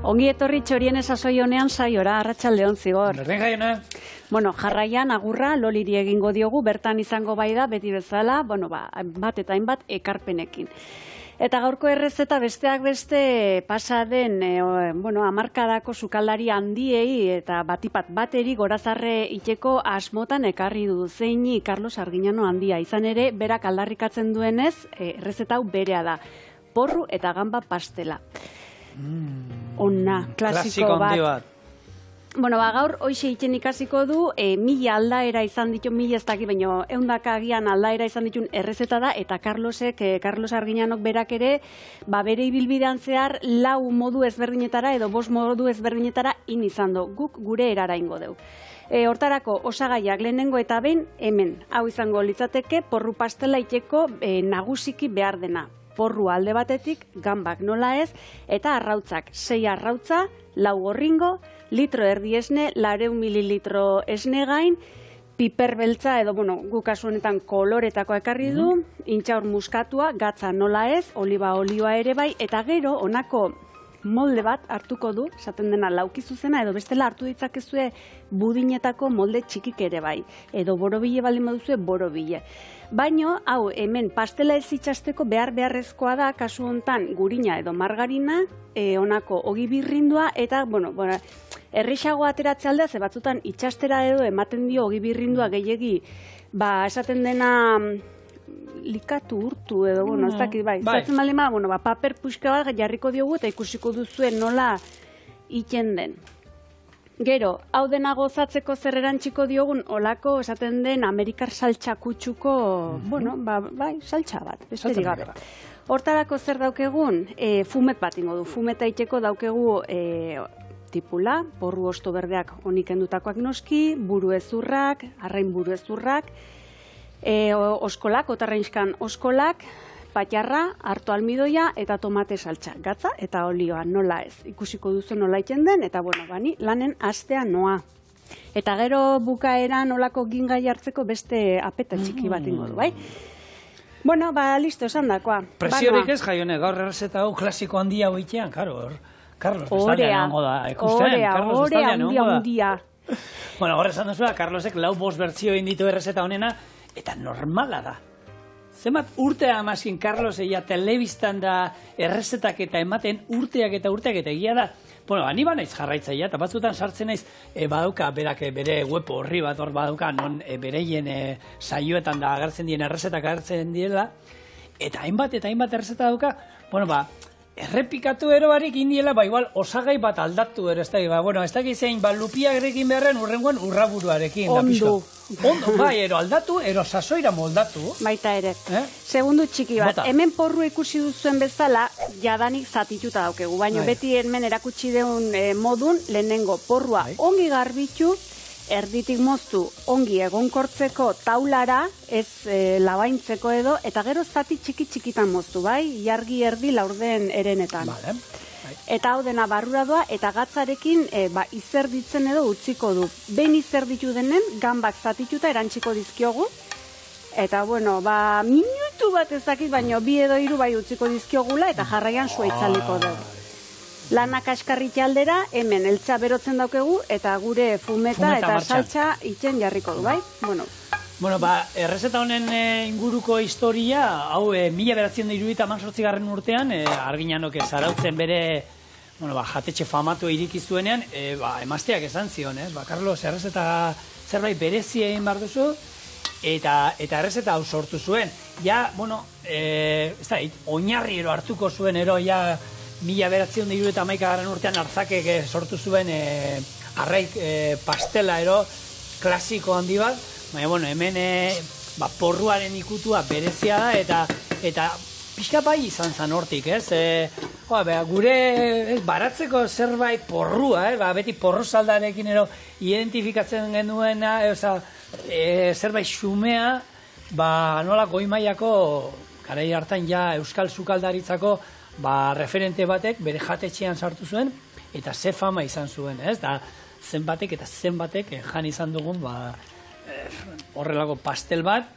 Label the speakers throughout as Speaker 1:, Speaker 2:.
Speaker 1: Ongi etorri Txorien sasoi honean saiora, arratsaldeon zigor.
Speaker 2: Berdin jaiona.
Speaker 1: Bueno, jarraian agurra Loliri egingo diogu, bertan izango bai da, beti bezala, bat eta hainbat ekarpenekin. Eta gaurko errezeta besteak beste pasa den, hamarkadako sukaldari handiei eta batipat bateri gorazarre iteko asmotan ekarri du zeini Carlos Arguiñano handia. Izan ere, berak aldarrikatzen duenez, errezeta hau berea da. Porru eta gamba pastela. Ona, klasiko bat. Bueno, gaur hoxe itxen ikasiko du, 1000 aldaera izan ditu, 1000 ez daki, baina 100 agian aldaera izan ditun errezeta da, eta Carlos Arguiñanok berak ere, bere ibilbidean zehar 4 modu ezberdinetara edo 5 modu ezberdinetara izan du, guk gure erara ingo deu. Hortarako osagaiak lehenengo eta behin hemen, hau izango litzateke porru pastela iteko nagusiki behar dena. Porru alde batetik, gambak nola ez, eta arrautzak, 6 arrautza, 4 gorringo, litro erdi esne, 200 mililitro esne gain, piper beltza edo, gu kasu honetan koloretako ekarri du, intxaur muskatua, gatza nola ez, oliba olioa ere bai, eta gero honako molde bat hartuko du, esaten dena lauki zuzena, edo bestela hartu ditzakezue budinetako molde txikik ere bai, edo borobile baldin baduzue borobile. Baino, hau, hemen pastela ez itxasteko beharrezkoa da, kasu hontan gurina edo margarina, honako ogi birrindua, eta, errexago ateratze aldea, ze batzutan itxastera edo ematen dio ogi birrindua gehiegi, esaten dena likatu urtu edo, ez dakit, zatzen baldin bada, paper puxka bat jarriko diogu eta ikusiko duzuen nola iten den. Gero, hau dena gozatzeko zer erantziko diogun, olako esaten den Amerikar saltxa kutsuko, saltxa bat, besterik gabe. Hortarako zer daukegun, fumet bat ingo du, fumeta iteko daukegu tipula, porru osto berdeak honik endutakoak noski, buru ezurrak, arrain buru ezurrak, oskolak, otarrainskan oskolak, patxarra, harto almidoia eta tomate saltxa, gatza eta olioa, nola ez. Ikusiko duzu nola iten den, eta bani lanen astea noa. Eta gero bukaera nolako gingai hartzeko beste apeta txiki bat ingo du, bai? Listo, esan dakoa.
Speaker 2: Presiorik ez jaione, gaur errezeta hau klasiko handia hoitean, karo, Carlos Bestaldean hongo da, ikusten, Carlos Bestaldean hongo da. Bueno, gaur esan duzua, Carlosek 4-5 bertzio inditu errezeta honena, eta normala da. Zenbat urtea amazkin Carlos egia telebistan da errezetak eta ematen urteak eta egia da. Ni banaiz jarraitzaia eta batzutan sartzen naiz badauka berak bere web horri bat hor badauka non bereien saioetan da agertzen dien errezetak agertzen diela eta hainbat errezeta dauka, errepikatu ero barik indiela, igual osagai bat aldatu ero, ez dakit zein, lupiarekin beharren urrengoan urraburuarekin.
Speaker 1: Ondo,
Speaker 2: ero aldatu, ero sasoira moldatu.
Speaker 1: Baita ere. Segundu txiki bat, hemen porru ikusi duzuen bezala, jadanik zatituta daukegu, baina beti hemen erakutsi deun modun, lehenengo porrua ongi garbitu, erditik moztu ongi egonkortzeko taulara, ez labaintzeko edo, eta gero zati txikitan moztu, jargi erdi laurden erenetan. Eta hau dena barrura doa, eta gatzarekin izerditzen edo utziko du. Behin izerditu denen, gambak zatituta erantziko dizkiogu, eta minutu bat ez dakit, baina 2 edo 3 bai utziko dizkiogula, eta jarraian sua itzaliko dugu. Lanak askarrite aldera, hemen eltza berotzen daukegu, eta gure fumeta eta saltxa itzen jarriko du, bai?
Speaker 2: Errezeta honen inguruko historia, hau 1978 urtean, Arguiñanok zarautzen bere jatetxe famatu iriki zuenean, emazteak esan zion, Carlos, errezeta zerbait berezi egin behar duzu, eta errezeta hau sortu zuen. Oinarri ero hartuko zuen, 1978 urtean hartzakek sortu zuen arraik pastela ero klasiko handi bat, hemen porruaren ikutua berezia da eta pixka bai izan zan hortik, gure baratzeko zerbait porrua, beti porru saldarekin ero identifikatzen genuena, zerbait xumea, nola goi mailako garai hartan euskal sukaldaritzako referente batek bere jatetxean sartu zuen eta ze fama izan zuen, da zenbatek jan izan dugun horrelako pastel bat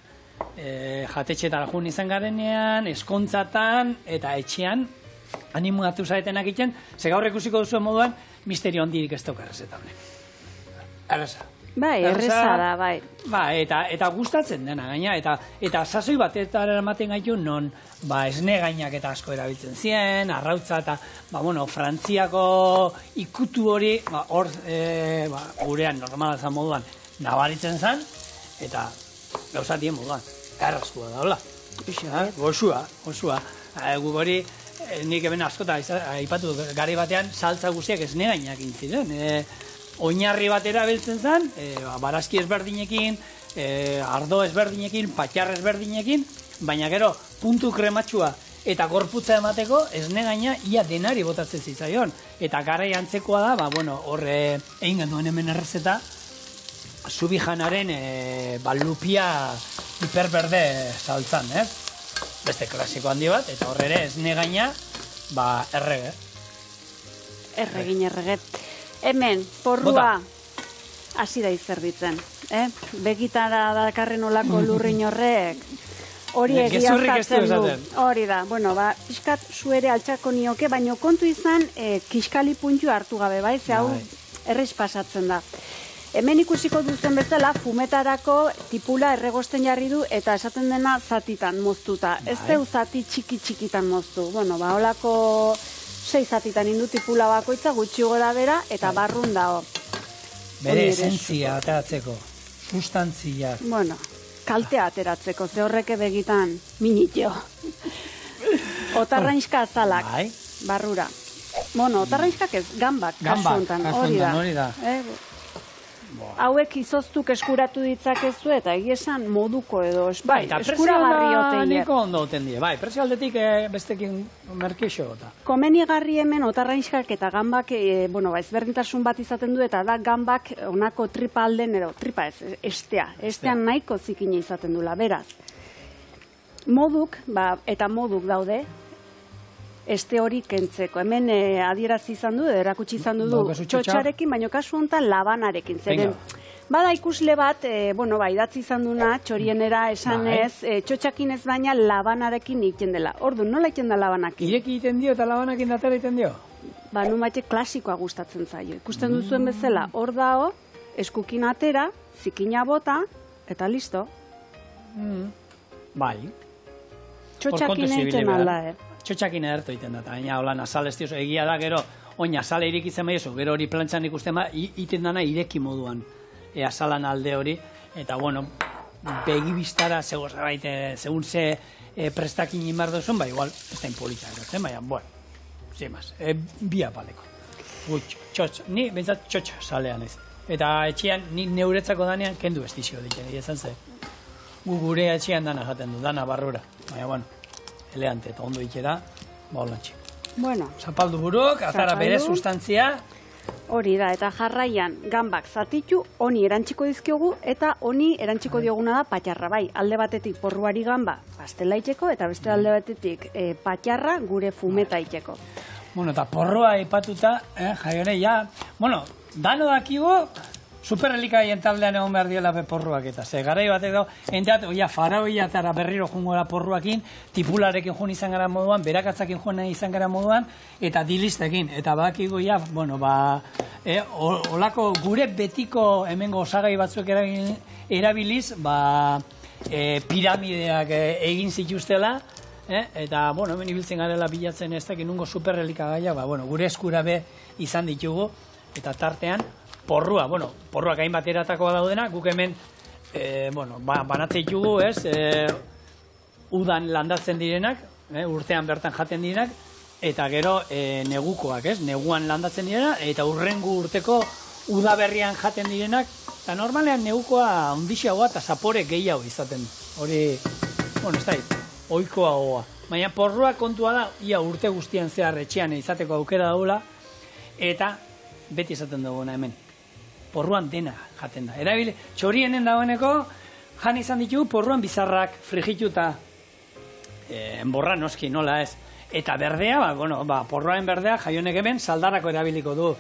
Speaker 2: jatetxetara jun izan garenean, eskontzatan eta etxean animatu zaetenak egiten, ze gaur ikusiko duzuen moduan, misterio handirik ez dauka errezeta honek. Erreza.
Speaker 1: Bai, erreza da, bai.
Speaker 2: Eta gustatzen dena gaina, eta sasoi batetara ematen gaitu non, esne gainak eta asko erabiltzen ziren, arrautza eta, Frantziako ikutu hori, hor, gurean normala zan moduan, nabaritzen zen, eta gauzatien moduan, erraztua da, hola. Goxua. Guk hori, nik hemen askota aipatu gari batean, saltza guztiak esne gainak intziren, oinarri batera biltzen zen, barazki ezberdinekin, ardo ezberdinekin, patxar ezberdinekin, baina gero puntu krematxua eta gorputza emateko esne gaina ia denari botatzen zitzaion. Eta garai antzekoa da, hor egin genduen hemen errezeta, Subijanaren lupia hiperberde saltzan, beste klasiko handi bat, eta hor ere esne gaina, errege.
Speaker 1: Errege. Hemen, porrua hasi da izerditzen. Begitara dakarren olako lurrin horrek, hori egiaztatzen du. Hori da, pixkat zu ere altxako nioke, baina kontu izan kiskali puntu hartu gabe, bai? Ze hau errez pasatzen da. Hemen ikusiko duzen bezala, fumetarako tipula erregosten jarri du eta esaten dena zatitan moztuta. Ez deu zati txiki-txikitan moztu. Holako 6 zatitan indu tipula bakoitza gutxi gora bera eta barrun dago.
Speaker 2: Bere esentzia ateratzeko, sustantzia.
Speaker 1: Kaltea ateratzeko, ze horreke begitan minitio. Otarrainska azalak, barrura. Otarrainskak ez, gambak, kasu hontan, hori da. Hauek izoztuk eskuratu ditzakezu eta egiesan moduko edo eskuragarri oteie.
Speaker 2: Niko ondo oten die, presio aldetik bestekin merkexo eta.
Speaker 1: Komenigarri hemen otarrainskak eta gambak, ezberdintasun bat izaten du eta da gambak onako tripa alden edo, tripa ez, estean nahiko zikina izaten dula, beraz. Moduk, eta moduk daude, este hori kentzeko. Hemen adierazi izan du, erakutsi izan du txotxarekin, baina kasu honetan labanarekin. Zeren, bada ikusle bat, idatzi izan duna, txorienera esanez, txotxakin ez baina labanarekin egiten dela. Ordu, nola egiten da labanakin?
Speaker 2: Ireki egiten dio eta labanakin datera egiten dio?
Speaker 1: Nun baite klasikoa gustatzen zaio. Ikusten duzuen bezala, hor dao, eskukin atera, zikina bota, eta listo. Txotxakin egiten alda,
Speaker 2: Txotxakin edertu egiten da, baina holan azal ez diozu, egia da, gero, azala irikitzen baiozu, gero hori plantxan ikusten iten dana ireki moduan, azalan alde hori, eta, begibistara, segun ze prestakin inbar duzun, igual, ez da impolita erotzen, baina, zimaz, bi apaleko. Ni, bintzat, txotxa salean ez. Eta etxean, ni neuretzako danean, kendu estizio ditzen, egin ze. Gure etxean dana jaten du, dana barrura, baina, eleante eta ondo ikera, holantxe. Zapaldu buruk, atara bere sustantzia.
Speaker 1: Hori da, eta jarraian gambak zatitu, honi erantziko dizkiogu, eta honi erantziko dioguna da patxarra, alde batetik porruari gamba pastela itxeko, eta beste alde batetik patxarra gure fumeta itxeko.
Speaker 2: Eta porrua ipatuta, jaione, dano dakigo, superhelikaien taldean egon behar diela porruak eta. Ze garai batek dago, enteat, faraoia eta berriro jungo gara porruakin, tipularekin joan izan gara moduan, berakatzakin joan izan gara moduan, eta dilistekin. Eta bakigu, olako gure betiko hemengo osagai batzuk erabiliz, piramideak egin zituztela, eta, hemen ibiltzen garela bilatzen ez dakit nungo superhelikagaia, gure eskura be izan ditugu, eta tartean, porruak hainbat eratakoa daudena, guk hemen, banatzen ditugu, udan landatzen direnak, urtean bertan jaten direnak, eta gero negukoak, neguan landatzen direna, eta urrengu urteko udaberrian jaten direnak, eta normalean negukoa ondixagoa eta zapore gehiago izaten. Hori, ez da, oikoa goa. Baina porruak kontua da, ia urte guztian zehar etxean izateko aukera daula, eta beti izaten duguna hemen. Porruan dena jaten da. Erabili, txorienen dagoeneko, jan izan ditugu porruan bizarrak, frigituta, enborra noski, nola ez. Eta berdea, porruaren berdea, jaionek hemen, saldarako erabiliko du.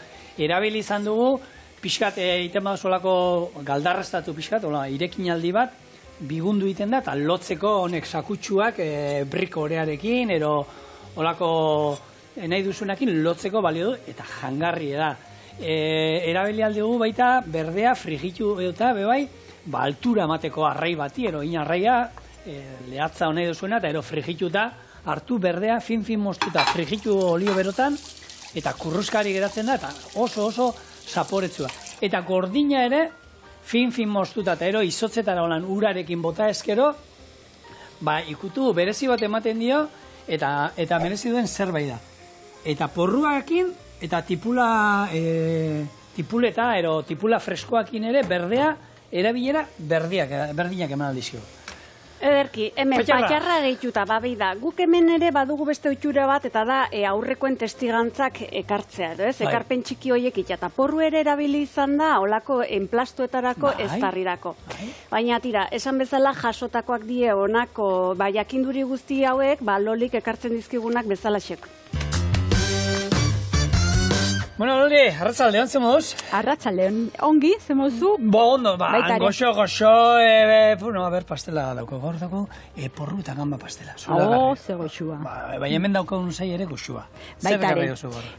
Speaker 2: Erabili izan dugu, pixkat, egiten baduzolako galdarrestatu pixkat, irekin aldi bat, bigundu egiten da, eta lotzeko honek sakutsuak briko orearekin, ero olako nahi duzunakin lotzeko balio du, eta jangarri da. Erabili alde dugu baita berdea frigitu eta bebai, altura emateko arrai bati, ero inarraia, lehatza honei duzuena, eta ero frigituta hartu berdea fin moztuta frigitu olio berotan, eta kurruskari geratzen da, eta oso zaporetsua. Eta gordina ere, fin moztuta, eta ero izotzetara holan urarekin bota eskero, ikutu berezi bat ematen dio, eta merezi duen zerbait da. Eta porruakin, eta tipuleta, tipula freskoakin ere, berdea, erabilera berdinak eman aldizio.
Speaker 1: Ederki, hemen patxarra gehituta, da, guk hemen ere badugu beste oitura bat, eta da aurrekoen testigantzak ekartzea, ekarpen txiki horiek itxata. Porru ere erabili izan da, olako enplastuetarako ez tarrirako. Baina tira, esan bezala jasotakoak die honako, jakinduri guzti hauek, lolik ekartzen dizkigunak bezalaxek.
Speaker 2: Bueno, Loli, arratsalde hon, ze moduz?
Speaker 3: Arratsalde ongi, ze moduzu?
Speaker 2: Ondo, goxo, pastela dauko, gaur dauko, porru eta gamba pastela.
Speaker 3: Ze goxua.
Speaker 2: Baina hemen daukagun zai ere goxua.
Speaker 3: Baitare,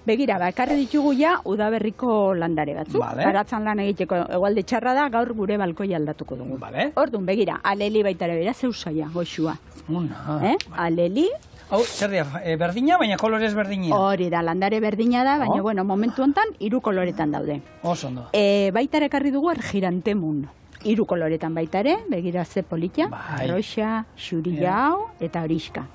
Speaker 3: begira, ekarri ditugu ja, udaberriko landare batzuk. Baratzan lan egiteko egualde txarra da, gaur gure balkoi aldatuko dugu. Orduan, begira, aleli baitare bera, zeusaia, goxua. Aleli.
Speaker 2: Hau, zer dira, berdina, baina kolorez berdina.
Speaker 3: Hori da, landare berdina da, baina, momentu hontan, 3 koloretan daude.
Speaker 2: Oso ondo.
Speaker 3: Baitare ekarri dugu argirantemun. 3 koloretan baitare, begira ze politia, roxa, xuriau eta horiska.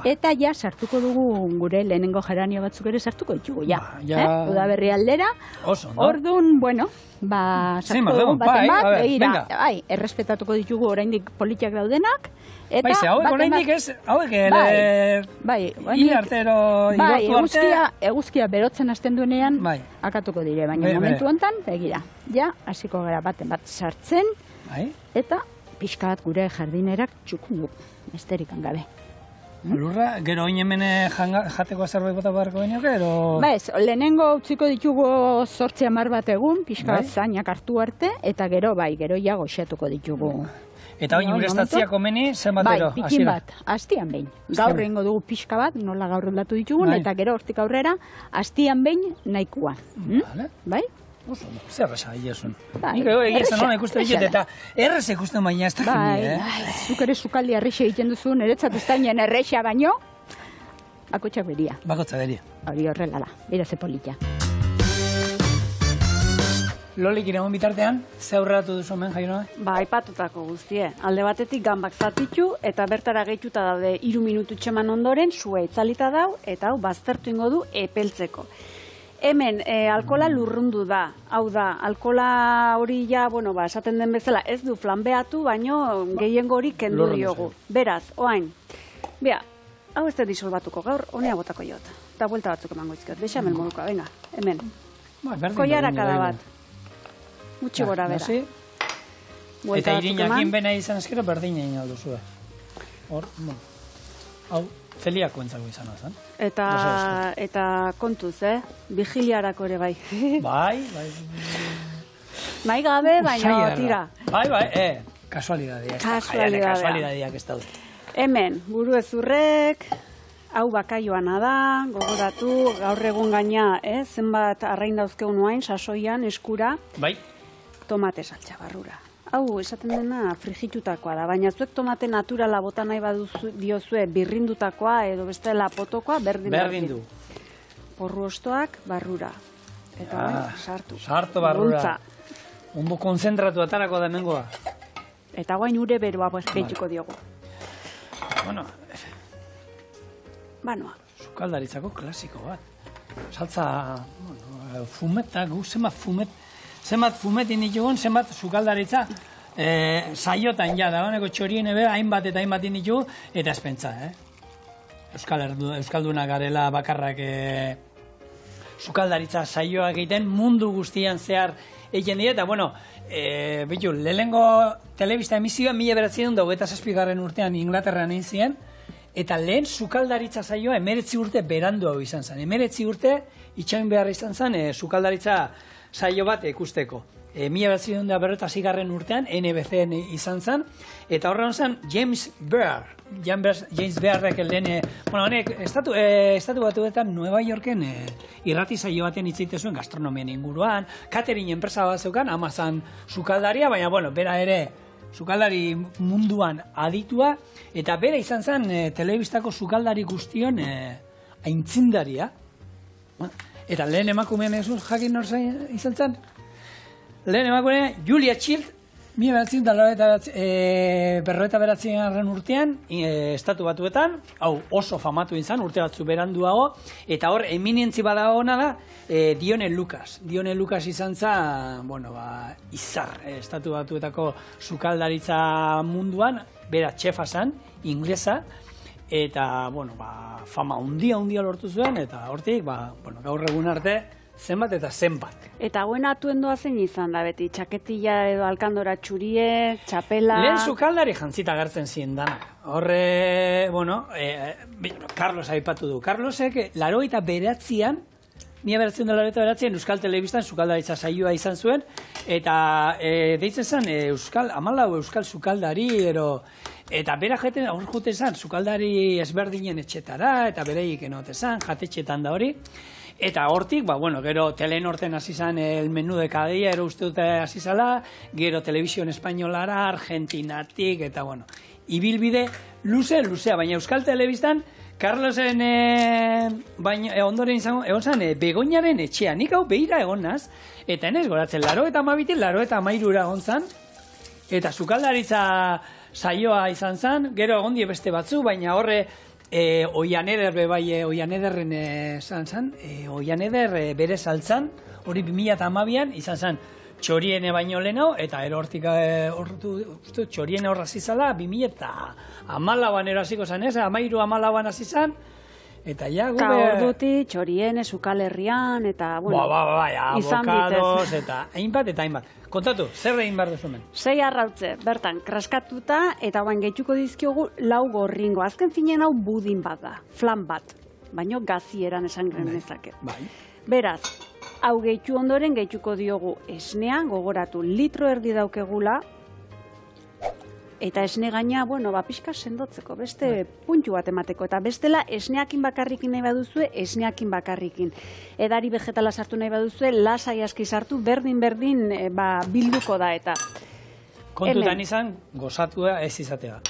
Speaker 3: Eta ja, sartuko dugu gure lehenengo geranio batzuk ere sartuko ditugu, ja. Udaberri aldera.
Speaker 2: Oso ondo.
Speaker 3: Orduan, bueno, sartuko dugu baten bat, begira, errespetatuko ditugu oraindik politiak daudenak.
Speaker 2: Baize, hauek oraindik ez, hauek hilartero igotu arte.
Speaker 3: Eguzkia berotzen hasten duenean, akatuko dire, baina momentu hontan, begira, ja, hasiko gara baten bat sartzen, eta pixka bat gure jardinerak txukundu, esterikan gabe.
Speaker 2: Lurra, gero oin hemen jateko zerbait bota beharko genioke, edo...
Speaker 3: Lehenengo utziko ditugu 8-10 bat egun, pixka bat zainak hartu arte, eta gero ja goxatuko ditugu.
Speaker 2: Eta oin ureztatziako meni, zenbatero?
Speaker 3: Pikin bat, hastian behin. Gaur egingo dugu pixka bat, nola gaur aldatu ditugun, eta gero hortik aurrera, hastian behin nahikoa. Bai?
Speaker 2: Zer resa, egiazun. Nik egiazun hona ikusten ditut, eta errez ikusten baina ez da jende,
Speaker 3: Zuk ere sukaldi errexe egiten duzu, niretzat ez dainen errexea baino, bakotxak beria.
Speaker 2: Bakotxa beria.
Speaker 3: Hori horrela da, bera ze politia.
Speaker 2: Lolik iragun bitartean, ze aurreratu duzu hemen, Jainoa?
Speaker 1: Aipatutako guztie. Alde batetik gambak zatitu, eta bertara gehituta daude 3 minutu txeman ondoren, sua itzalita dau, eta hau baztertu ingo du epeltzeko. Hemen, alkola lurrundu da. Hau da, alkola hori ja, esaten den bezala, ez du flanbeatu, baino gehiengo hori kendu diogu. Beraz, oain, hau ez da disolbatuko gaur, honea botako jota. Eta buelta batzuk emango izkiot, bexamel modukoa, venga, hemen. Koiarakada bat. Gutxi gora bera.
Speaker 2: Eta irinakin bena izan eskero berdina ino duzu. Hor, hau, zeliako entzako izan azan.
Speaker 1: Eta kontuz, vigiliarako ere bai.
Speaker 2: Bai.
Speaker 1: Mai gabe, baina tira.
Speaker 2: Bai, kasualidadiak ez daude.
Speaker 1: Hemen, buru ezurrek, hau bakaioana da, gogoratu, gaur egun gaina, zenbat arrain dauzkeu nuain, sasoian, eskura.
Speaker 2: Bai.
Speaker 1: Tomate saltza barrura. Hau, esaten dena frigitutakoa da, baina zuek tomate naturala bota nahi diozue birrindutakoa edo bestela potokoa berdin du. Porru ostoak barrura. Eta sartu.
Speaker 2: Sartu barrura. Ondo konzentratu atarako da hemengoa.
Speaker 1: Eta guain ure beroa behituko diogu. Banoa.
Speaker 2: Sukaldaritzako klasiko bat. Saltza, fumetak, zenbat fumetin ditugun, zenbat sukaldaritza saiotan ja, da honeko txorien ebe, hainbat eta hainbatin ditugu, eta espentza, Euskalduna garela bakarrak sukaldaritza saioak egiten mundu guztian zehar egiten dira, eta bitu, lehenengo telebista emisioa 1927 urtean Inglaterran egin ziren, eta lehen sukaldaritza saioa 19 urte berandu hau izan zen. 19 urte itxain behar izan zen sukaldaritza saio bat ikusteko. 1946 urtean NBCn izan zen, eta horren zen James Beard, James Beardek lehen, bueno, honek, estatu batuetan Nueva Yorken irrati saio batean hitz egiten zuen gastronomian inguruan, catering enpresa bat zeukan, Amazon sukaldaria, baina, bueno, bera ere sukaldari munduan aditua, eta bera izan zen telebistako sukaldari guztion aintzindaria. Eta lehen emakumean jakin nor izan zen? Lehen emakumean Julia Child, 1949 urtean, estatu batuetan, hau oso famatu izan, urte batzu beranduago, eta hor eminentzi bada ona da, Dione Lucas. Dione Lucas izan zen, bueno, izar, estatu batuetako sukaldaritza munduan, bera txefa zen, inglesa, eta, bueno, fama hundia lortu zuen, eta hortik, bueno, gaur egun arte, zenbat eta zenbat.
Speaker 1: Eta hauen atuendoa zein izan da beti? Txaketilla edo alkandora txurie, txapela...
Speaker 2: Lehen sukaldari jantzita agertzen ziren dana. Horre, bueno, Carlos aipatu du. Carlosek, 89an, Euskal Telebistan sukaldaritza saioa izan zuen, eta deitzen zen Euskal sukaldari, eta bera jute zen sukaldari ezberdinen etxetara, eta bereik enote zen, jatetxetan da hori. Eta hortik, bueno, gero Telenorten hasi zen el menú de cada día, uste dute hasi zala, gero Televisión Espainolara, Argentinatik, eta bueno, ibilbide luzea, baina Euskal Telebistan, Carlosen ondoren egon zen Begoñaren etxea, nik hau behira egon naz, eta enez goratzen, 93 egon zen, eta sukaldaritza saioa izan zen, gero egon die beste batzu, baina horre, Oianeder Oianederren izan zen, Oianeder bere saltzan, hori 2012an izan zen txoriene baino leheno, eta erortik txoriene horra zizala, 2014an erasiko zen ez, 13-14an hasi zen, eta ja gube...
Speaker 1: Eta orduti txoriene, Sukal Herrian, eta, bueno, izan
Speaker 2: abokados, eta hainbat. Kontatu, zer egin behar duzumen?
Speaker 1: 6 arrautze, bertan, kraskatuta, eta oain gehituko dizkiogu 4 gorringo. Azken finean hau budin bat da, flan bat, baino gazieran esan genezake. Beraz, hau gehitu ondoren gehituko diogu esnea, gogoratu, 1,5 litro daukegula, eta esne gaina, bueno, pixka sendotzeko, beste puntu bat emateko, eta bestela esneakin bakarrikin nahi baduzue, esneakin bakarrikin. Edari vegetala sartu nahi baduzue, lasai aski sartu, berdin bilduko da, eta...
Speaker 2: Kontutan izan, gozatua ez izatea.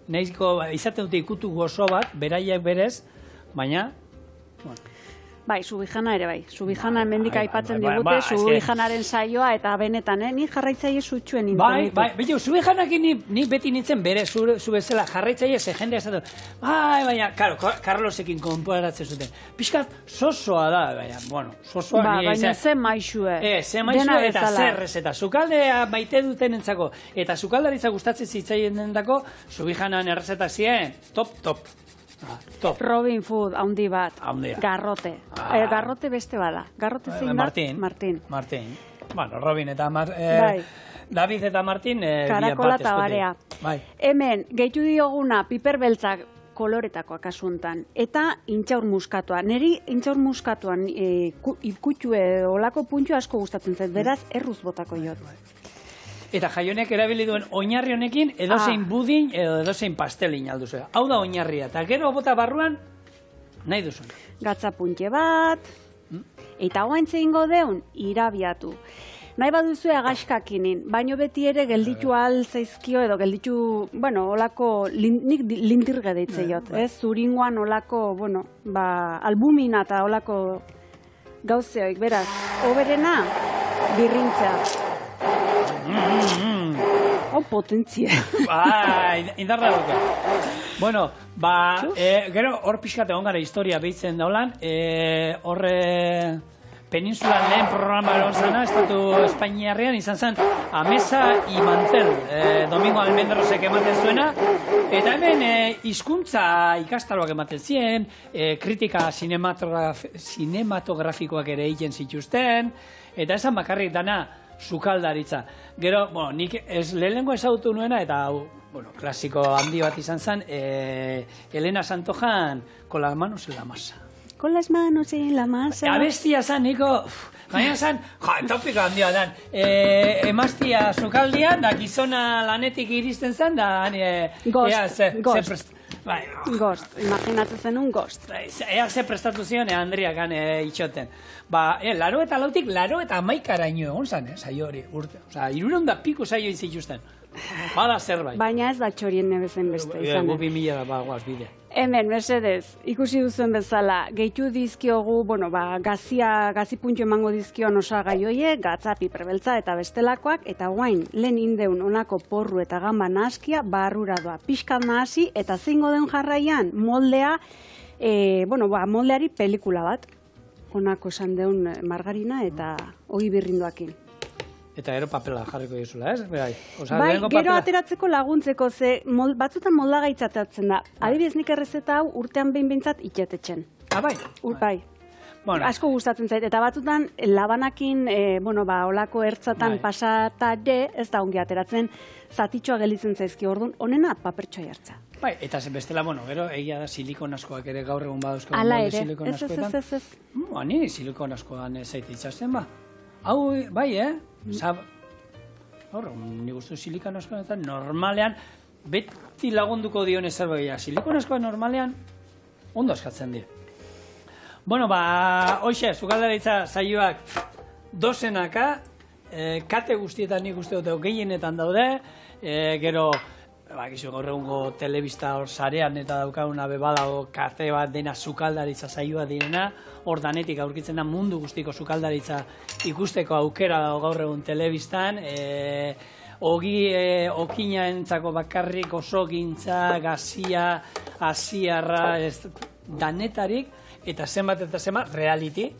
Speaker 2: Nahizko, izaten dute ikutu gozo bat, beraiek berez, baina...
Speaker 1: Bai, Subijana ere bai. Subijana hemendik aipatzen digute, Subijanaren saioa, eta benetan, ni jarraitzaile zutxuen intenitu.
Speaker 2: Bai, Subijanakin ni beti nintzen bere, zu bezala, jarraitzaile ze jendea esatu. Baina, Carlosekin konparatzen zuten. Piskat, sosoa da, baina, bueno, sosoa...
Speaker 1: Baina ze maixue.
Speaker 2: Ze maixue eta zerrez, eta sukaldea maite duten entzako, eta sukaldaritza gustatzen zitzaien dendako, Subijanan errezetak ziren, top.
Speaker 1: Robin Food, haundi bat. Garrote. Garrote beste bada. Garrote zein da?
Speaker 2: Martin. Bueno, Robin eta David eta Martin.
Speaker 1: Karakola eta barea. Hemen, gehitu dioguna, piper beltzak koloretako akasuntan. Eta intxaur muskatoa. Neri intxaur muskatoan ikutxue olako puntxo asko gustatzen zait. Beraz, erruz botako jot.
Speaker 2: Eta Jaionek erabili duen oinarri honekin edozein budin edo edozein pastelin alduzu. Hau da oinarria, eta gero bota barruan nahi duzun.
Speaker 1: Gatzapuntxe bat, eta hoain zeingo deun, irabiatu. Nahi baduzue agaskakinin, baino beti ere gelditu zaizkio edo gelditu, bueno, olako, nik lintirge deitze jot, zuringoan olako, bueno, albumina eta olako gauzeoik, beraz, oberena, birrintzea. Potentzia.
Speaker 2: Indarra duke. Bueno, gero hor pixkat egon gara historia behitzen daulan, horre peninsulan lehen programa egon zana, Estatu Espainiarrean izan zen Amesa y Mantel, Domingo Almendrosek ematen zuena, eta hemen hizkuntza ikastaroak ematen ziren, kritika sinematografikoak ere egiten zituzten, eta esan bakarrik dana sukaldaritza. Gero, bueno, nik lehenengo ezagutu nuena, eta, bueno, klasiko handi bat izan zen, Elena Santojan, con las manos en la masa.
Speaker 1: Con las manos en la masa.
Speaker 2: Abestia zan, niko, gaina zan, topiko handia dan, emaztia sukaldian, da gizona lanetik iristen zan, da,
Speaker 1: Ghost. Gost, imaginatzen zenun gost.
Speaker 2: Ea ze prestatu zion, Andriakan itxoten. Laro eta lautik, laro eta amaikaraino egon zan, saio hori, urte. Osa, 300 saio izituzten. Bada zerbait.
Speaker 1: Baina ez da txorien nebezen beste izan.
Speaker 2: Gu 2000 da bagoaz bide.
Speaker 1: Hemen, mesedez, ikusi duzuen bezala, gehitu dizkiogu, gazi puntxo emango dizkion osagai hoiek, gatza, piperbeltza eta bestelakoak, eta guain, lehen indeun onako porru eta gamba nahaskia, barrura doa, pixkat nahasi, eta zeingo den jarraian, moldea, moldeari pelikula bat, onako esan deun margarina eta ogi birrindoakin.
Speaker 2: Eta gero papela jarriko dizula, ez?
Speaker 1: Bai, gero ateratzeko laguntzeko, batzutan moldagaitzatzen da. Adibidez nik errezeta hau urtean behin behintzat itxetetzen.
Speaker 2: Bai?
Speaker 1: Bai. Asko gustatzen zait. Eta batzutan labanakin, olako ertzatan pasatare, ez da ongi ateratzen, zatitxoa gelitzen zaizki orduan, honena papertxoa jartza.
Speaker 2: Bai, eta bestela, gero egia da silikon askoak ere gaur egun badauzko.
Speaker 1: Ala ere, ez.
Speaker 2: Ni silikon askoan zaite itxasten ba. Hau, bai, ni guztu silikon askoan eta normalean, beti lagunduko dion zerbait. Silikon askoan normalean, ondo eskatzen dira. Hoxe, sukaldaritza saioak dozenaka, kate guztietan nik uste dut gehienetan daude, gero, gaur egungo telebista sarean eta daukaguna bebadago kate bat dena sukaldaritza saioa direna, hor danetik aurkitzen da mundu guztiko sukaldaritza ikusteko aukera dago gaur egun telebistan, okinaentzako bakarrik osogintza, gazia, asiarra, danetarik, eta zenbat reality,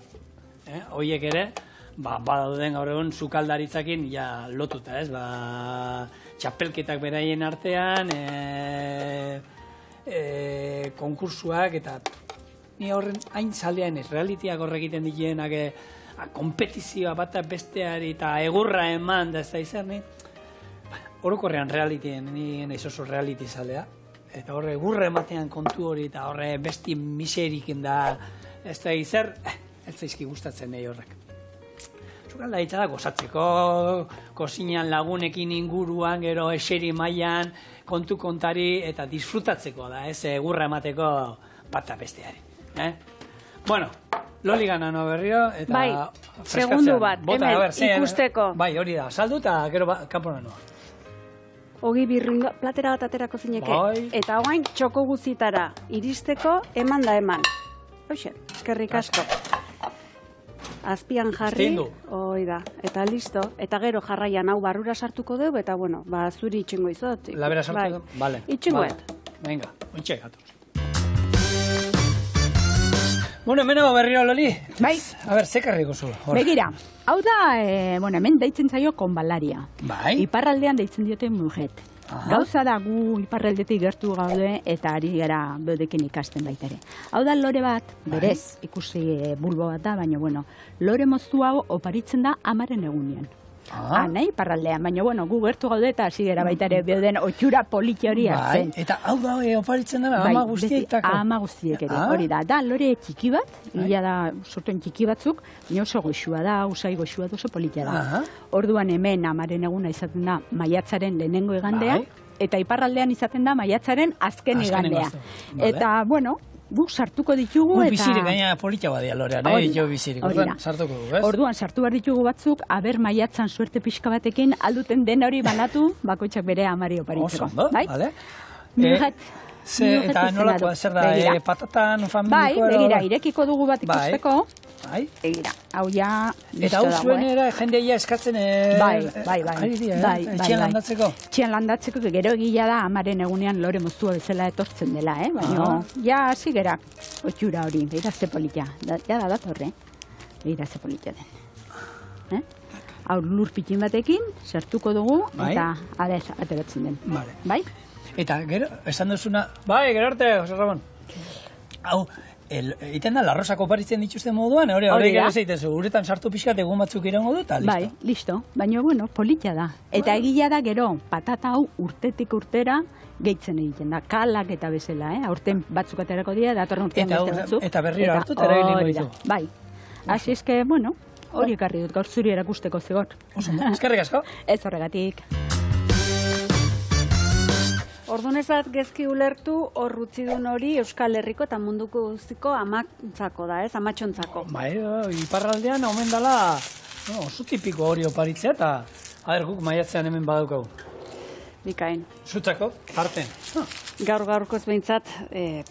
Speaker 2: horiek ere, badauden gaur egun sukaldaritzakin lotuta, ez? Txapelketak beraien artean, konkursuak, eta ni horren hain zalean ez, realitiak horrekiten ditienak, kompetizioa bat besteari eta egurra eman, da ez da izan, orokorrean realitien, ni nahiz oso reality zalea, eta horre egurra ematean kontu hori, eta horre besti miserikin da, ez da izan, ez zaizki gustatzen nahi horrek. Sukaldaritza da gozatzeko, kozinan lagunekin inguruan, gero eseri mailan, kontu kontari eta disfrutatzeko da, ez egurra emateko bata besteari. Loli gana no berrio, eta
Speaker 1: freskatzean. Bai, segundu bat, hemen ikusteko.
Speaker 2: Bai, hori da, saldu eta gero kanpora noa.
Speaker 1: Ogi birrindo, platera bat aterako zineke. Eta hoain txoko guzitara iristeko eman da eman. Hoxe, eskerrik asko. Azpian jarri, hoi da, eta listo, eta gero jarraian hau barrura sartuko dugu, eta zuri itxengo izot.
Speaker 2: Labera sartuko dugu? Bale.
Speaker 1: Itxengoet.
Speaker 2: Venga, ontxe gatoz. Hemen hau berriro, Loli.
Speaker 3: Bai.
Speaker 2: A ber, zekarriko zu.
Speaker 3: Begira, hau da, hemen deitzen zaio konbalaria.
Speaker 2: Bai.
Speaker 3: Iparraldean deitzen diote mujet. Gauza da gu iparraldetik gertu gaude eta ari gara bedekin ikasten baita ere. Hau da lore bat, berez, ikusi bulbo bat da, baina, lore moztu hau oparitzen da amaren egunean. Nahi iparraldean, baina, gu gertu gaude eta hasi gara baita ere beuden otxura politi hori hartzen.
Speaker 2: Eta hau da oparitzen da ama guztietako?
Speaker 3: Ama guztiek ere, hori da. Da lore txiki bat, gila da sortuen txiki batzuk, baina oso goxua da, usai goxua da, oso politia da. Orduan hemen amaren eguna izaten da maiatzaren lehenengo igandea, eta iparraldean izaten da maiatzaren azken igandea. Eta, guk sartuko ditugu eta...
Speaker 2: Bizirik gaina politia badia lorean, jo bizirik. Orduan sartuko dugu, ez?
Speaker 3: Orduan sartu behar ditugu batzuk, aber maiatzan suerte pixka batekin alduten den hori banatu, bakoitzak bere amari oparitzeko.
Speaker 2: Oso, bale? Eta nolakoa zer da, patatan, familiko...
Speaker 3: Bai, begira, irekiko dugu bat ikusteko.
Speaker 2: Bai.
Speaker 3: Begira, hau ja...
Speaker 2: Eta hau zuenera jendeia eskatzen...
Speaker 3: Bai.
Speaker 2: Etxean landatzeko?
Speaker 3: Etxean landatzeko, gero egila da, amaren egunean lore moztua bezala etortzen dela, baina, ja, hasi gera, otxura hori, begira ze politia, ja da datorre, begira ze politia den. Hau lur pitin batekin, sartuko dugu, eta ateratzen den. Bai?
Speaker 2: Eta gero, esan duzuna... Bai, gero arte, Jose Ramon. Hau, iten da, larrosako oparitzen dituzten moduan, hori gero zeiten zu, uretan sartu pixkat egun batzuk irango du, eta listo.
Speaker 3: Bai, listo. Baina, politia da. Eta egila da gero, patata hau urtetik urtera gehitzen egiten da. Kalak eta bezala, aurten batzuk aterako dira, datorren urtean beste batzuk.
Speaker 2: Eta berriro hartu, eta erabilingo ditu.
Speaker 3: Bai. Asi eske, hori ekarri dut, gaur zuri erakusteko zegor.
Speaker 2: Eskerrik asko.
Speaker 3: Ez horregatik.
Speaker 1: Orduan ez bat gezki ulertu hor utzidun hori Euskal Herriko eta munduko guztiko amatxako da, ez? Amatxontzako.
Speaker 2: Bai, iparraldean omen dala oso tipiko hori oparitzea eta guk maiatzean hemen badaukagu.
Speaker 1: Bikain.
Speaker 2: Zutzako, arten.
Speaker 1: Gaur-gaurkoz behintzat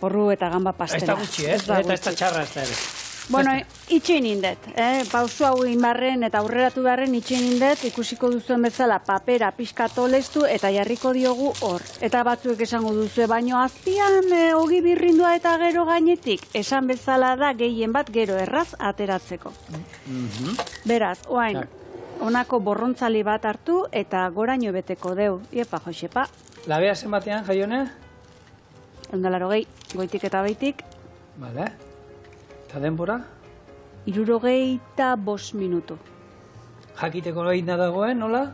Speaker 1: porru eta gamba pastela.
Speaker 2: Ez da gutxi, ez? Eta ez da txarra ez da ere.
Speaker 1: Bueno, itxein indet, pausu hau inbarren eta aurreratu beharren itxein indet, ikusiko duzuen bezala papera pixka tolestu eta jarriko diogu hor. Eta batzuek esango duzu, baino azpian ogi birrindua eta gero gainetik, esan bezala da gehien bat gero erraz ateratzeko. Beraz, oain, honako borrontzali bat hartu eta goraino beteko deu. Iepa, Josepa.
Speaker 2: Labea zenbatean, Jaione?
Speaker 1: 180, goitik eta beitik.
Speaker 2: Bale. Eta denbora?
Speaker 1: 65 minutu.
Speaker 2: Jakiteko egin da dagoen, nola?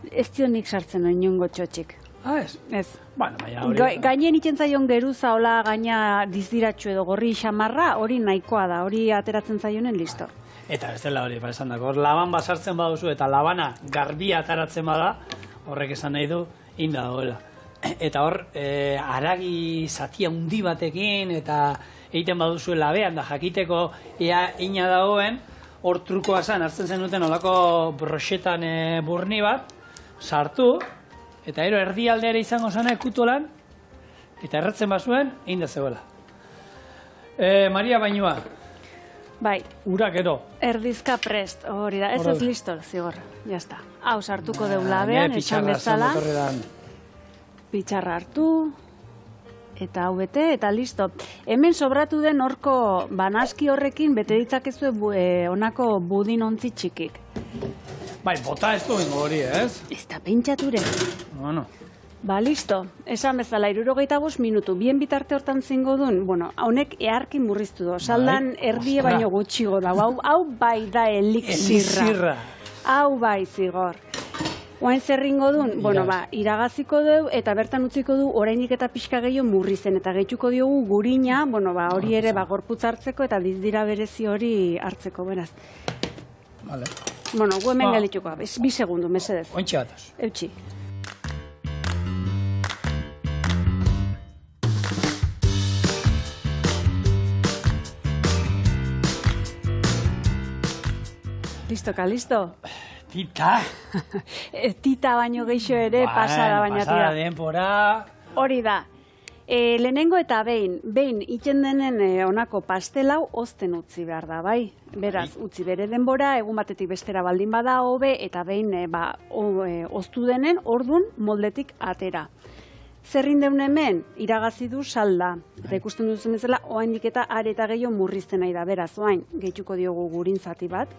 Speaker 1: Ez dio nik sartzen noin inongo txotxik.
Speaker 2: Ez?
Speaker 1: Ez.
Speaker 2: Bueno, baina hori...
Speaker 1: Gainien itzen zaion geruza, hola gaina dizdiratxu edo gorri xamarra, hori nahikoa da, hori ateratzen zaionen listo.
Speaker 2: Eta ez dela hori, esan dako, laban basartzen baduzu eta labana garbia ataratzen bada, horrek esan nahi du, inda dagoela. Eta hor, haragi zatia hundi batekin eta egiten baduzu labean da jakiteko ea ina dagoen, hor trukoa zen, hartzen zenuten olako broxetan burni bat, sartu, eta ero erdialdera izango zena ekutolan, eta erratzen bazuen, egin da zegoela. Maria Bainua.
Speaker 1: Bai.
Speaker 2: Urak ero.
Speaker 1: Erdizka prest, hori da. Ez listo, zigor. Jazta. Hau sartuko deu labean, esan bezala. Pitxarra hartu, eta hau bete, eta listo. Hemen sobratu den horko banaski horrekin bete ditzakezue honako budin ontzi txikik.
Speaker 2: Bai, bota ez duen hori, ez?
Speaker 1: Ez da pentsature.
Speaker 2: Bueno.
Speaker 1: Ba, listo. Esan bezala, 65 minutu. Bien bitarte hortan zingo duen, bueno, honek earkin murriztu do. Saldan erdie baino gutxigo da. Hau bai da elixirra. Hau bai, zigor. Oain zerringo duen, bueno, ba, iragaziko du eta bertan utziko du orainik eta pixka gehiago murrizen eta gehituko diogu gurina, bueno, ba, hori ere ba, gorputz hartzeko eta dizdira berezi hori hartzeko, beraz.
Speaker 2: Vale.
Speaker 1: Bueno, gu hemen galituko, 2 segundu, mesedez.
Speaker 2: Ointxe bataz.
Speaker 1: Eutxi. Listo, listo?
Speaker 2: Tita!
Speaker 1: Tita baino geixo ere, pasada baina tira.
Speaker 2: Pasada denpora...
Speaker 1: Hori da. Lehenengo eta behin iten denen honako pastelau ozten utzi behar da, bai? Beraz, utzi bere denbora, egun batetik bestera baldin bada hobe, eta behin oztu denen, ordun moldetik atera. Zerrin deun hemen, iragazi du salda. Eta ikusten duzen bezala, oaindik eta areta gehiago murrizten nahi da. Beraz, oain, gehituko diogu gurin zati bat,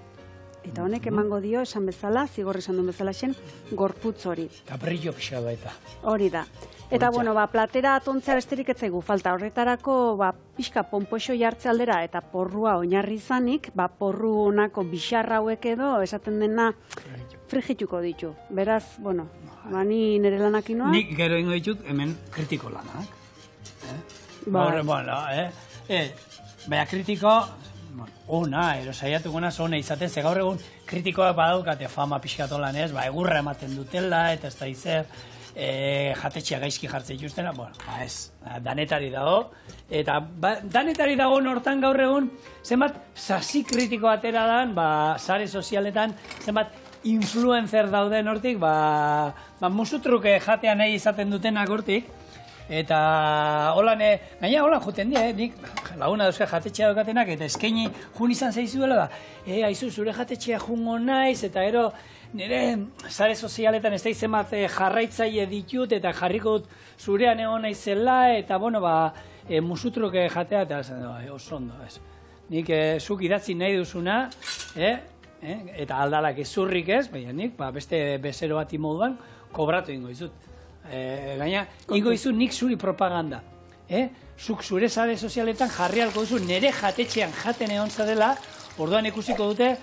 Speaker 1: eta honek emango dio, esan bezala, zigor esan duen bezala zen, gorputz hori.
Speaker 2: Eta brillo pixka baita.
Speaker 1: Hori da. Eta, bueno, platera atontzea besterik ez zaigu falta. Horretarako, pixka ponpoxo jartze aldera eta porrua oinarri izanik, porru honako bixarra hauek edo, esaten dena, frigituko ditu. Beraz, bueno, ni nire lanak inoa.
Speaker 2: Nik gero ingo ditut, hemen kritiko lanak. Baina kritiko... Ona, saiatuko naz, ona izaten, ze gaur egun kritikoak badaukate fama pixkatolan ez, egurra ematen dutela, eta ez da izer, jatetxea gaizki jartzen dituztena, ez, danetari dago, eta danetari dago nortan gaur egun, zenbat sasi kritiko atera dan, sare sozialetan, zenbat influencer dauden hortik, musutruke jatean nahi izaten dutenak hortik, eta gaina holan juten dira, nik laguna dauzka jatetxea daukatenak, eta eskaini jun izan zaizuela da, aizu, zure jatetxea jungo naiz, eta ero nire sare sozialetan ez da izemat jarraitzaile ditut, eta jarriko dut zurean egon naizela, eta bueno, musutruke jatea, eta oso ondo, ez. Nik zuk idatzi nahi duzuna, eta aldalak ezurrik ez, baina nik beste bezero bat moduan kobratu ingo izut. Gaina, ingo izu nik zuri propaganda. Zuk zure sare sozialetan jarri alko duzu nire jatetxean jaten egon zadela, orduan ikusiko dute,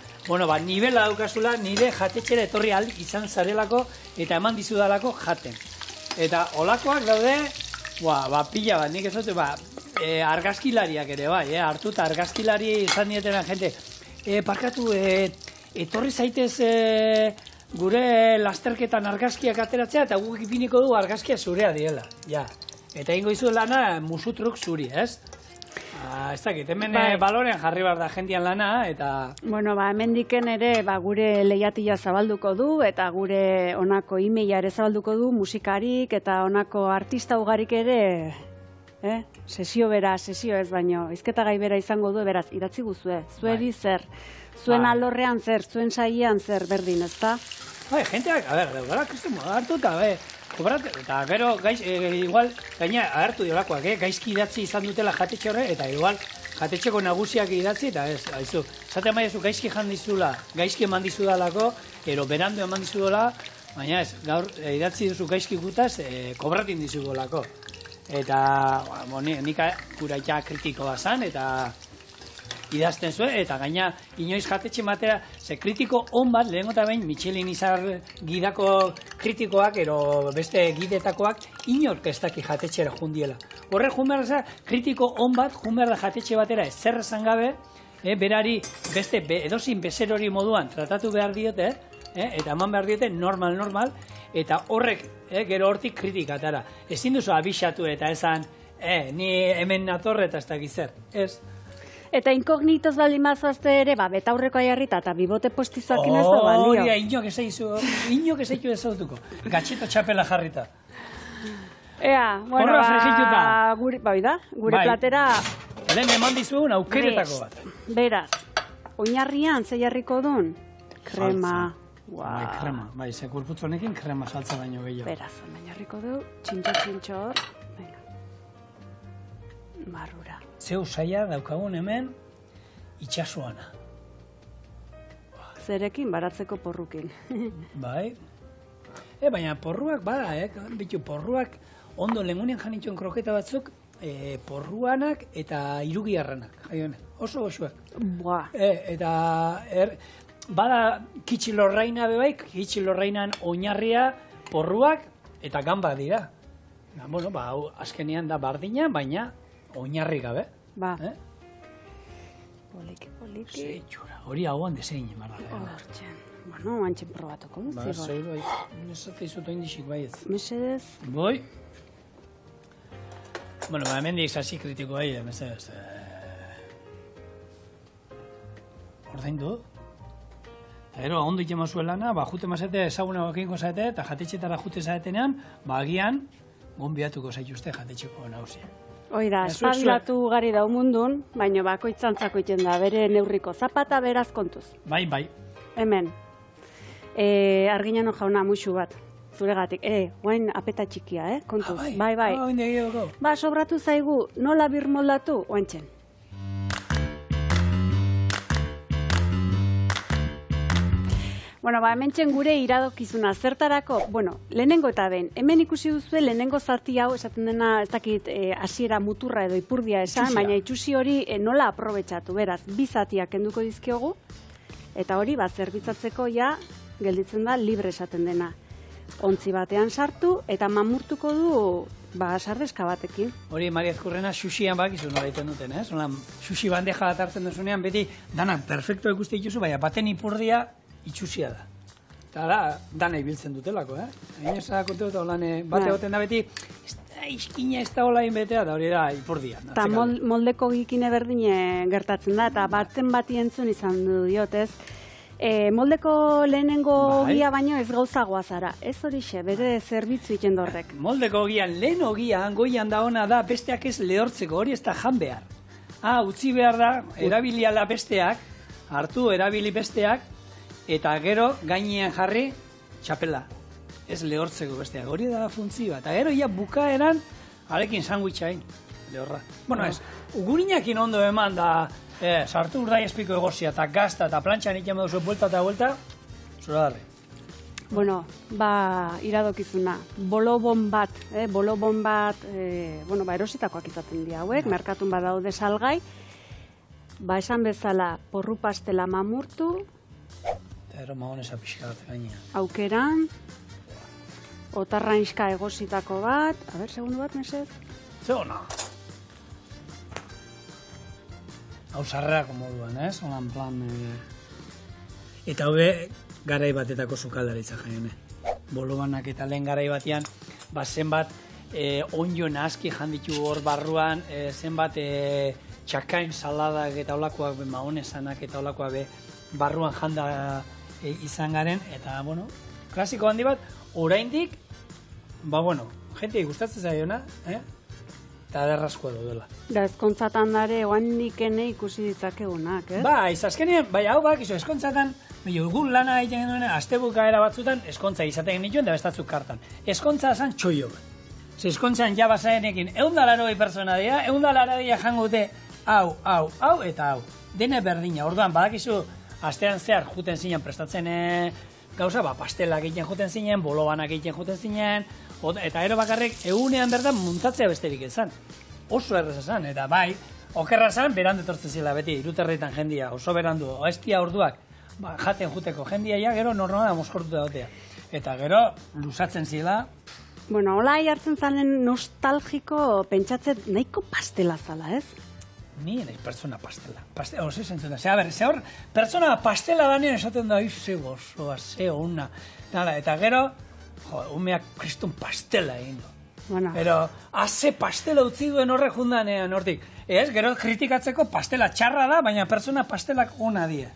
Speaker 2: nivela daukazula nire jatetxera etorri izan zarelako eta eman dizudalako jaten. Eta olakoak daude, pila bat, nik ez dut, argazkilariak ere, hartu eta argazkilari izan dietena jente, parkatu, etorri zaitez gure lasterketan argazkiak ateratzea, eta guk ipiniko du argazkia zurea diela, ja. Eta ingo izu lana musutruk zuri, ez? Ez dakit, hemen balorean jarri behar da jendian lana, eta...
Speaker 1: Bueno, hemendiken ere gure lehiatila zabalduko du, eta gure honako emaila ere zabalduko du, musikarik, eta honako artista ugarik ere, sesio ez baino, izketa gai bera izango du, beraz, idatzi guzue, zueri zer, zuen alorrean zer, zuen saian zer berdin, ezta?
Speaker 2: Jenteak, gara, kristu moda hartu, eta gero, igual, gaina, agertu diolakoak, gaizki idatzi izan dutela jatetxe horre, eta igual, jatetxeko nagusiak idatzi, eta ez, haizu, zate maia gaizki jandizula, gaizki eman dizudalako, ero berandu eman dizudala, baina ez, gaur, idatzi duzu gaizki gutaz, kobratin dizudolako. Eta, nik guraita kritikoa zan, eta idazten zuen, eta gaina inoiz jatetxe matera, ze kritiko on bat, lehenko eta behin, Michelin izar gidako kritikoak, ero beste gidetakoak, inork ez daki jatetxera jundiela. Horre junberda, kritiko on bat, junberda jatetxe batera ez zer esan gabe, berari beste edozin bezerori moduan tratatu behar diote, eta eman behar diote normal, eta horrek, gero hortik kritikatara. Ezin duzu abixatu eta esan, ni hemen natorre eta ez dakit zer, ez?
Speaker 1: Eta inkognitoz baldin mazoazte ere, betaurreko aiarrita eta bibote postizoakin ez da balio.
Speaker 2: Hori, inok ezaitu ezautuko. Gatxito txapela jarrita.
Speaker 1: Ea, bueno, gure platera...
Speaker 2: Lehen eman dizuen aukeretako bat.
Speaker 1: Beraz, oinarrian ze jarriko duen? Krema.
Speaker 2: Bai, krema. Bai, ze kurputzu honekin krema saltza baino gehiago.
Speaker 1: Beraz, oinarriko du, txintxo hor. Barrura.
Speaker 2: Zeu saia daukagun hemen itxasuana.
Speaker 1: Zerekin baratzeko porrukin.
Speaker 2: Bai. Baina porruak bada, bitu porruak ondo lengunean janituen kroketa batzuk porruanak eta irugiarranak. Oso goxuak. Eta bada kitxilorraina bebaik, kitxilorrainan oinarria porruak eta gambak dira. Bueno, azkenean da bardina, baina oinarri gabe.
Speaker 1: Poliki.
Speaker 2: Zeitxura, hori hauan desein eman ala.
Speaker 1: Bueno, antxen probatuko.
Speaker 2: Zei bai, nesate izuto indixik bai ez.
Speaker 1: Mesedez.
Speaker 2: Boi. Bueno, hemen dik sasi kritiko bai, mesedez. Ordein du. Gero, ondo ikema zuen lana, jute mazete ezaguna bakinko zaete, eta jatetxetara jute zaetenean, agian, gonbiatuko zaituzte jatetxeko nauzia.
Speaker 1: Oida, espabilatu gari dau mundun, baina bakoitzantzako iten da, bere neurriko zapata beraz kontuz.
Speaker 2: Bai.
Speaker 1: Hemen, arginano jauna musu bat, zuregatik, guain apeta txikia, kontuz. Bai. Sobratu zaigu, nola birmoldatu, oantxen. Bueno, hemen gure iradokizuna zertarako, lehenengo eta den, hemen ikusi duzu lehenengo zati hau, esaten dena, ez dakit, hasiera muturra edo ipurdia esan, baina itxusi hori nola aprobetxatu, beraz, bi zatiak kenduko dizkiogu, eta hori, zerbitzatzeko ja, gelditzen da, libre esaten dena. Ontzi batean sartu, eta mamurtuko du, sardeska batekin.
Speaker 2: Hori, Maria Ezkurrena, xuxian bakizu nola egiten duten, ez? Xuxi bandeja bat hartzen duzunean, beti, danak perfecto ikuste dituzu, baina baten ipurdia, itxusia da. Eta dana ibiltzen dutelako, Hain kontu eta bate goten da beti, iskina ez da hola inbetea, da hori da ipurdia.
Speaker 1: Eta moldeko gikine berdine gertatzen da, eta baten bati entzun izan du diotez. Moldeko lehenengo ogia baino ez gauzagoa zara. Ez horixe, bere zerbitzu iten dorrek.
Speaker 2: Moldeko ogian, lehen ogian, goian da ona da, besteak ez lehortzeko, hori ez da jan behar. Utzi behar da, erabiliala besteak, hartu erabili besteak, eta gero gainean jarri txapela. Ez lehortzeko besteak, hori da funtzioa. Eta gero ja bukaeran, arekin sandwichain, lehorra. Bueno ez, gurinakin ondo eman da, sartu urdai espiko egozia, eta gazta, eta plantxan iten duzu buelta eta buelta, zura darri.
Speaker 1: Bueno, iradokizuna, bolobon bat, erositakoak izaten dira hauek, merkatun badaude salgai, esan bezala porru pastela mamurtu,
Speaker 2: Ero mahonesa pixka bat gaina.
Speaker 1: Aukeran, otarrainska egositako bat, segundu bat, mesez?
Speaker 2: Ze hona. Hau sarreako moduan, ez? Holan plan... Eta hobe garai batetako sukaldaritza jaione. Bolobanak eta lehen garai batean, zenbat onjo naski janditu hor barruan, zenbat txakain saladak eta olakoak, maonesanak eta olakoak barruan janda izan garen, eta, bueno, klasiko handi bat, oraindik, jentei gustatzen zaiona, eta derrazkoa dudela.
Speaker 1: Da, ezkontzatan dare, oandikene ikusi ditzakegunak, ez?
Speaker 2: Azkenean, hau bakizu, ezkontzatan, gu lana egiten genuen, astebukaera batzutan, eskontza izaten genituen, da bestatzuk kartan. Eskontza esan txoio bat. Ezkontzan jabazaenekin, 180 pertsona dira, 180 jango dute, hau, eta hau. Dene berdina, orduan, badakizu, astean zehar juten zinen prestatzen gauza, pastelak egiten juten zinen, bolobanak egiten juten zinen, eta ero bakarrik egunean berdan muntatzea besterik ezan. Oso errez ezan, eta bai, okerra zan, berandu etortzen zila beti, iruterritan jendia, oso berandu, oestia orduak, jaten juteko jendia, gero normala moskortu dautea. Eta gero, lusatzen zila.
Speaker 1: Bueno, hola hartzen zalen nostalgiko pentsatzen nahiko pastela zala, ez?
Speaker 2: Ni nahi pertsona pastela. Hori zentzuna. Zehor, pertsona pastela danean esaten da, ze gozoa, ze ona. Eta gero, umeak kristun pastela egin du.
Speaker 1: Bueno.
Speaker 2: Pero, haze pastela utzi duen horre jundanean hortik. Ez, gero kritikatzeko pastela txarra da, baina pertsona pastelak ona die.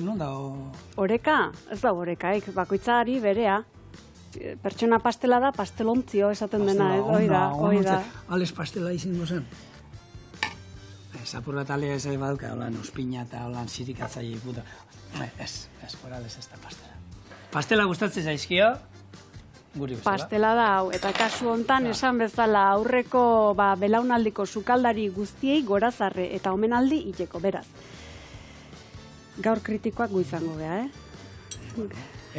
Speaker 2: Non da?
Speaker 1: Oreka? Ez da orekaik, bakoitzari berea. Pertsona pastela da, pastelontzio esaten dena, ez? Hoi da.
Speaker 2: Ales pastela izango zen. Zapur bat alea ez baduka, holan ospina eta holan sirikatzaile puta. Ez, orales ez da pastela. Pastela gustatzen zaizkio, guri bezala.
Speaker 1: Pastela da, eta kasu hontan esan bezala aurreko belaunaldiko sukaldari guztiei gorazarre eta omenaldi iteko, beraz. Gaur kritikoak gu izango beha,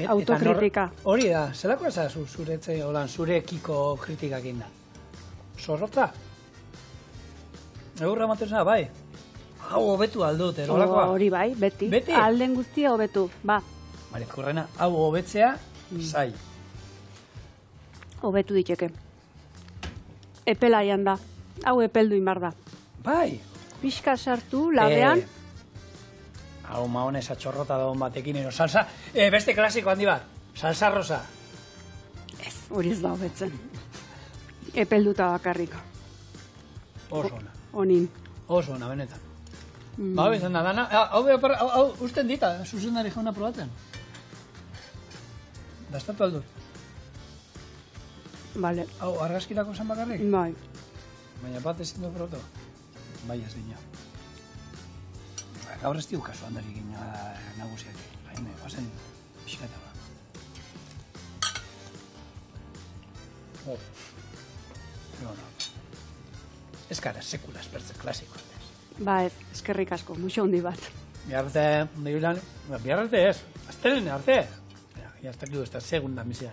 Speaker 1: Autokritika.
Speaker 2: Hori da, zelako ezazu zurekiko kritikak inda? Zorrotza? Egurra materzena, bai. Hau hobetu aldut, erolakoa.
Speaker 1: Hori bai, beti.
Speaker 2: Beti?
Speaker 1: Alden guztia hobetu, ba.
Speaker 2: Marizkurrena, hau hobetzea, zai.
Speaker 1: Hobetu diteke. Epelarian da. Hau epeldu imar da.
Speaker 2: Bai.
Speaker 1: Pixka sartu, labean.
Speaker 2: Hau maonesa txorrota daun batekin, salsa. Beste klasiko handi bat, salsa rosa.
Speaker 1: Ez, hori ez da hobetzen. Epelduta bakarrik.
Speaker 2: Oso ona.
Speaker 1: Onin.
Speaker 2: Oso ona, benetan. Ba, bezan da, dana. Hau usten dita, zuzendari jauna probatzen. Dastatu aldut.
Speaker 1: Vale.
Speaker 2: Hau, argazkirako zan bakarrik?
Speaker 1: Bai.
Speaker 2: Baina bat ezin du proto? Bai, ez dina. Gaur ez diu kasu handari gina nagusiak. Jaime, bazen pixkata ba. Ez gara sekula espertzen klasiko.
Speaker 1: Ba ez, eskerrik asko, muixo hundi bat.
Speaker 2: Biarrete, biarrete ez. Aztelen arte. Ya está claro, esta segunda misión.